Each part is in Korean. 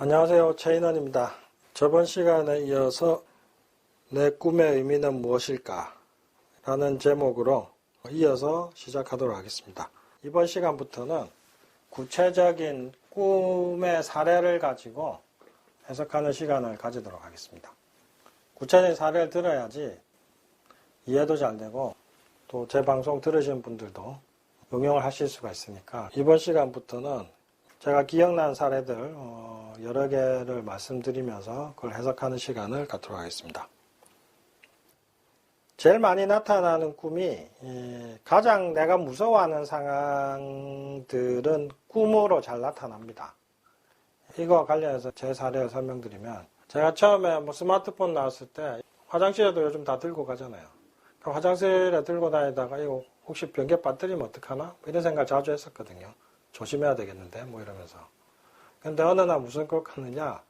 안녕하세요. 최인원입니다. 저번 시간에 이어서 내 꿈의 의미는 무엇일까? 라는 제목으로 이어서 시작하도록 하겠습니다. 이번 시간부터는 구체적인 꿈의 사례를 가지고 해석하는 시간을 가지도록 하겠습니다. 구체적인 사례를 들어야지 이해도 잘 되고 또 제 방송 들으신 분들도 응용을 하실 수가 있으니까 이번 시간부터는 제가 기억나는 사례들 여러 개를 말씀드리면서 그걸 해석하는 시간을 갖도록 하겠습니다. 제일 많이 나타나는 꿈이 가장 내가 무서워하는 상황들은 꿈으로 잘 나타납니다. 이거와 관련해서 제 사례를 설명드리면 제가 처음에 스마트폰 나왔을 때 화장실에도 요즘 다 들고 가잖아요. 화장실에 들고 다니다가 이거 혹시 변기 빠뜨리면 어떡하나? 이런 생각을 자주 했었거든요. 조심해야 되겠는데 이러면서. 근데 어느 날 무슨 꿈을 꿨느냐,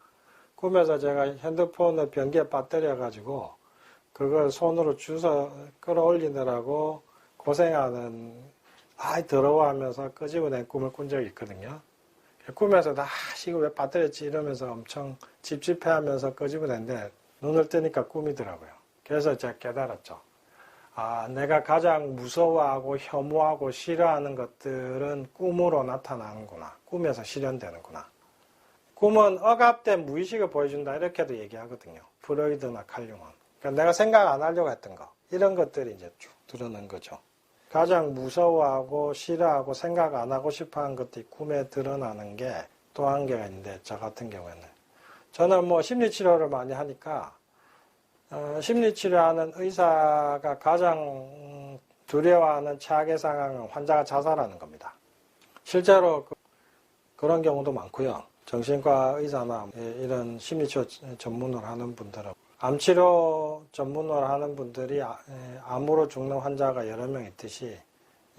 꿈에서 제가 핸드폰을 변기에 빠뜨려 가지고 그걸 손으로 주워 끌어올리느라고 고생하는 더러워하면서 끄집어낸 꿈을 꾼 적이 있거든요. 꿈에서 이거 왜 빠뜨렸지 이러면서 엄청 찝찝해하면서 끄집어낸데 눈을 뜨니까 꿈이더라고요. 그래서 제가 깨달았죠. 내가 가장 무서워하고 혐오하고 싫어하는 것들은 꿈으로 나타나는구나. 꿈에서 실현되는구나. 꿈은 억압된 무의식을 보여준다. 이렇게도 얘기하거든요. 프로이드나 칼융은. 그러니까 내가 생각 안 하려고 했던 거. 이런 것들이 이제 쭉 드러난 거죠. 가장 무서워하고 싫어하고 생각 안 하고 싶어 하는 것들이 꿈에 드러나는 게 또 한 개가 있는데, 저 같은 경우에는. 저는 심리치료를 많이 하니까 심리치료하는 의사가 가장 두려워하는 최악의 상황은 환자가 자살하는 겁니다. 실제로 그런 경우도 많고요. 정신과 의사나 이런 심리치료 전문을 하는 분들은 암치료 전문을 하는 분들이 암으로 죽는 환자가 여러 명 있듯이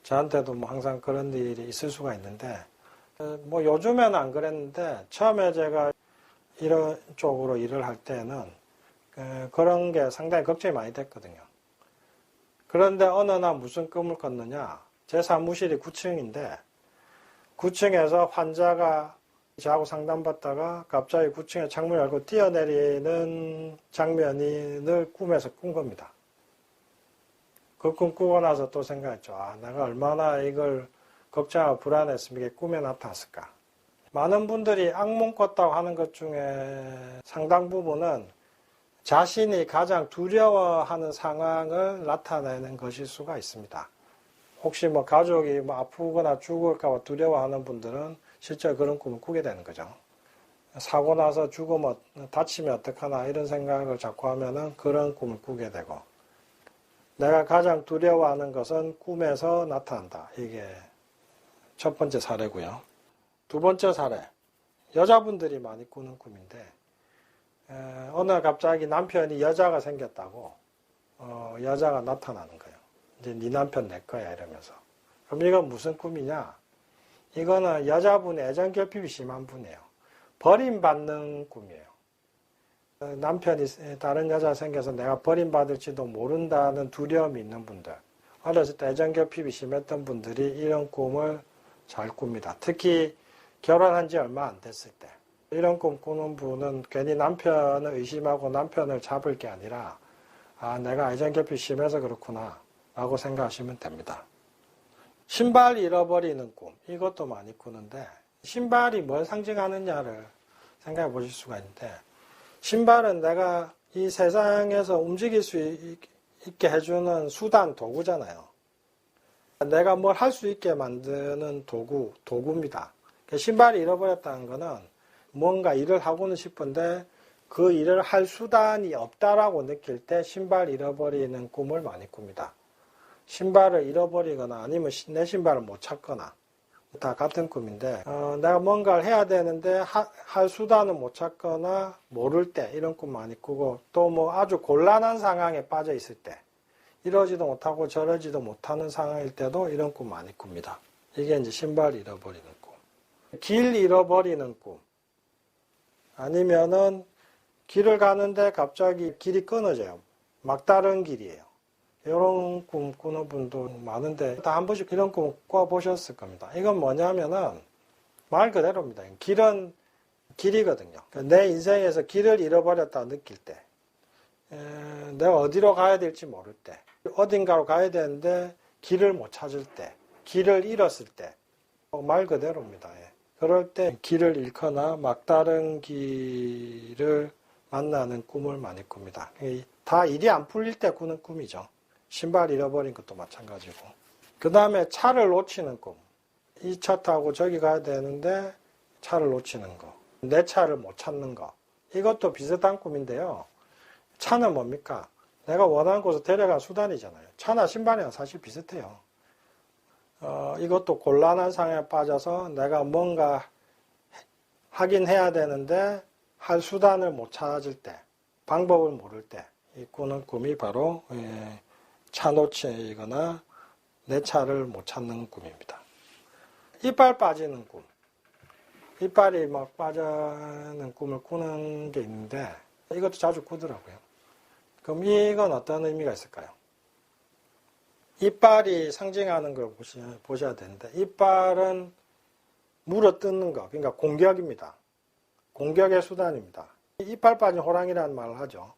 저한테도 항상 그런 일이 있을 수가 있는데 요즘에는 안 그랬는데 처음에 제가 이런 쪽으로 일을 할 때는 그런 게 상당히 걱정이 많이 됐거든요. 그런데 어느 날 무슨 꿈을 꿨느냐, 제 사무실이 9층인데 9층에서 환자가 저하고 상담받다가 갑자기 9층에 창문을 열고 뛰어내리는 장면을 꿈에서 꾼 겁니다. 그 꿈 꾸고 나서 또 생각했죠. 내가 얼마나 이걸 걱정하고 불안했으면 이게 꿈에 나타났을까. 많은 분들이 악몽 꿨다고 하는 것 중에 상당 부분은 자신이 가장 두려워하는 상황을 나타내는 것일 수가 있습니다. 혹시 가족이 아프거나 죽을까 봐 두려워하는 분들은 실제 그런 꿈을 꾸게 되는 거죠. 사고 나서 죽으면 다치면 어떡하나 이런 생각을 자꾸 하면은 그런 꿈을 꾸게 되고, 내가 가장 두려워하는 것은 꿈에서 나타난다. 이게 첫 번째 사례고요. 두 번째 사례, 여자분들이 많이 꾸는 꿈인데 어느 날 갑자기 남편이 여자가 생겼다고 여자가 나타나는 거예요. 이제 네 남편 내 거야 이러면서. 그럼 이건 무슨 꿈이냐? 이거는 여자분의 애정 결핍이 심한 분이에요. 버림받는 꿈이에요. 남편이 다른 여자가 생겨서 내가 버림받을지도 모른다는 두려움이 있는 분들, 어렸을 때 애정 결핍이 심했던 분들이 이런 꿈을 잘 꿉니다. 특히 결혼한 지 얼마 안 됐을 때. 이런 꿈 꾸는 분은 괜히 남편을 의심하고 남편을 잡을 게 아니라 내가 애정 결핍이 심해서 그렇구나 라고 생각하시면 됩니다. 신발 잃어버리는 꿈, 이것도 많이 꾸는데 신발이 뭘 상징하느냐를 생각해 보실 수가 있는데, 신발은 내가 이 세상에서 움직일 수 있게 해주는 수단, 도구잖아요. 내가 뭘 할 수 있게 만드는 도구입니다. 신발이 잃어버렸다는 거는 뭔가 일을 하고는 싶은데 그 일을 할 수단이 없다라고 느낄 때 신발 잃어버리는 꿈을 많이 꿉니다. 신발을 잃어버리거나 아니면 내 신발을 못 찾거나 다 같은 꿈인데 내가 뭔가를 해야 되는데 할 수단을 못 찾거나 모를 때 이런 꿈 많이 꾸고, 또 아주 곤란한 상황에 빠져 있을 때, 이러지도 못하고 저러지도 못하는 상황일 때도 이런 꿈 많이 꿉니다. 이게 이제 신발 잃어버리는 꿈. 길 잃어버리는 꿈. 아니면은 길을 가는데 갑자기 길이 끊어져요. 막다른 길이에요. 이런 꿈 꾸는 분도 많은데 다 한 번씩 이런 꿈 꿔보셨을 겁니다. 이건 뭐냐면은 말 그대로입니다. 길은 길이거든요. 내 인생에서 길을 잃어버렸다 느낄 때, 내가 어디로 가야 될지 모를 때, 어딘가로 가야 되는데 길을 못 찾을 때, 길을 잃었을 때, 말 그대로입니다. 그럴 때 길을 잃거나 막다른 길을 만나는 꿈을 많이 꿉니다. 다 일이 안 풀릴 때 꾸는 꿈이죠. 신발 잃어버린 것도 마찬가지고. 그 다음에 차를 놓치는 꿈. 이 차 타고 저기 가야 되는데 차를 놓치는 거. 내 차를 못 찾는 거. 이것도 비슷한 꿈인데요. 차는 뭡니까? 내가 원하는 곳에 데려간 수단이잖아요. 차나 신발이랑 사실 비슷해요. 이것도 곤란한 상황에 빠져서 내가 뭔가 하긴 해야 되는데 할 수단을 못 찾을 때, 방법을 모를 때, 이 꾸는 꿈이 바로 차 놓치거나 내 차를 못 찾는 꿈입니다. 이빨 빠지는 꿈. 이빨이 막 빠지는 꿈을 꾸는 게 있는데 이것도 자주 꾸더라고요. 그럼 이건 어떤 의미가 있을까요? 이빨이 상징하는 걸 보셔야 되는데 이빨은 물어뜯는 거, 그러니까 공격입니다. 공격의 수단입니다. 이빨 빠진 호랑이라는 말을 하죠.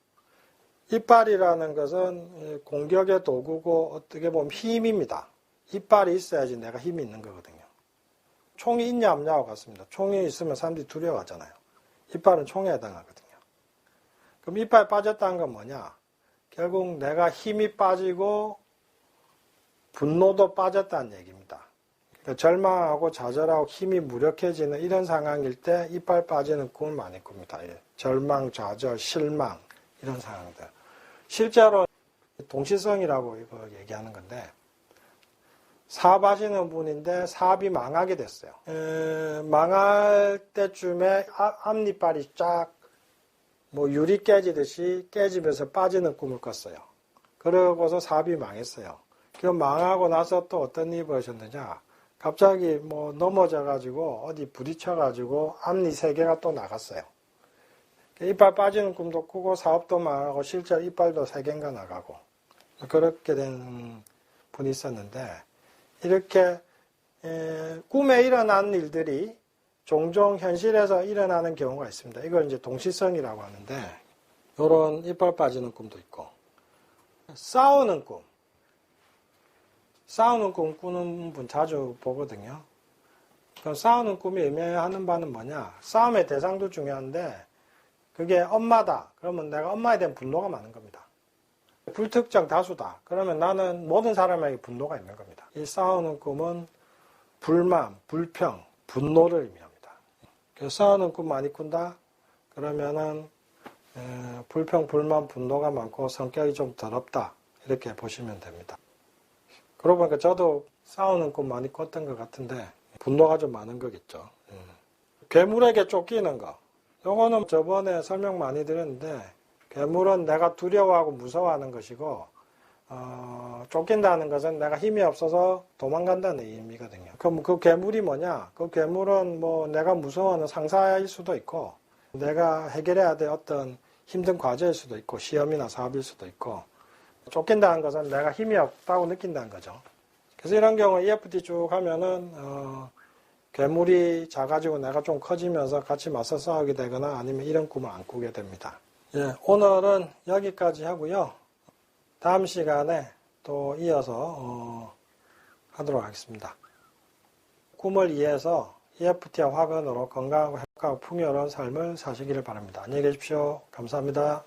이빨이라는 것은 공격의 도구고 어떻게 보면 힘입니다. 이빨이 있어야지 내가 힘이 있는 거거든요. 총이 있냐 없냐와 같습니다. 총이 있으면 사람들이 두려워하잖아요. 이빨은 총에 해당하거든요. 그럼 이빨 빠졌다는 건 뭐냐? 결국 내가 힘이 빠지고 분노도 빠졌다는 얘기입니다. 그러니까 절망하고 좌절하고 힘이 무력해지는 이런 상황일 때 이빨 빠지는 꿈을 많이 꿉니다. 절망, 좌절, 실망 이런 상황들. 실제로 동시성이라고 이거 얘기하는 건데 사업하시는 분인데 사업이 망하게 됐어요. 망할 때쯤에 앞니빨이 쫙 유리 깨지듯이 깨지면서 빠지는 꿈을 꿨어요. 그러고서 사업이 망했어요. 그 망하고 나서 또 어떤 일이 벌어졌느냐. 갑자기 넘어져가지고 어디 부딪혀가지고 앞니 3개가 또 나갔어요. 이빨 빠지는 꿈도 꾸고 사업도 망하고 실제로 이빨도 3개인가 나가고 그렇게 된 분이 있었는데 이렇게 꿈에 일어나는 일들이 종종 현실에서 일어나는 경우가 있습니다. 이걸 이제 동시성이라고 하는데 이런 이빨 빠지는 꿈도 있고 싸우는 꿈. 싸우는 꿈 꾸는 분 자주 보거든요. 그럼 싸우는 꿈이 의미하는 바는 뭐냐? 싸움의 대상도 중요한데 그게 엄마다. 그러면 내가 엄마에 대한 분노가 많은 겁니다. 불특정 다수다. 그러면 나는 모든 사람에게 분노가 있는 겁니다. 이 싸우는 꿈은 불만, 불평, 분노를 의미합니다. 그래서 싸우는 꿈 많이 꾼다? 그러면은 불평, 불만, 분노가 많고 성격이 좀 더럽다. 이렇게 보시면 됩니다. 그러고 보니까 저도 싸우는 꿈 많이 꿨던 것 같은데 분노가 좀 많은 거겠죠. 괴물에게 쫓기는 거. 요거는 저번에 설명 많이 드렸는데 괴물은 내가 두려워하고 무서워하는 것이고 쫓긴다는 것은 내가 힘이 없어서 도망간다는 의미거든요. 그럼 그 괴물이 뭐냐? 그 괴물은 내가 무서워하는 상사일 수도 있고 내가 해결해야 될 어떤 힘든 과제일 수도 있고 시험이나 사업일 수도 있고 쫓긴다는 것은 내가 힘이 없다고 느낀다는 거죠. 그래서 이런 경우 EFT 쭉 하면은 괴물이 작아지고 내가 좀 커지면서 같이 맞서 싸우게 되거나 아니면 이런 꿈을 안 꾸게 됩니다. 예, 오늘은 여기까지 하고요. 다음 시간에 또 이어서 하도록 하겠습니다. 꿈을 이해해서 EFT와 화근으로 건강하고 행복하고 풍요로운 삶을 사시기를 바랍니다. 안녕히 계십시오. 감사합니다.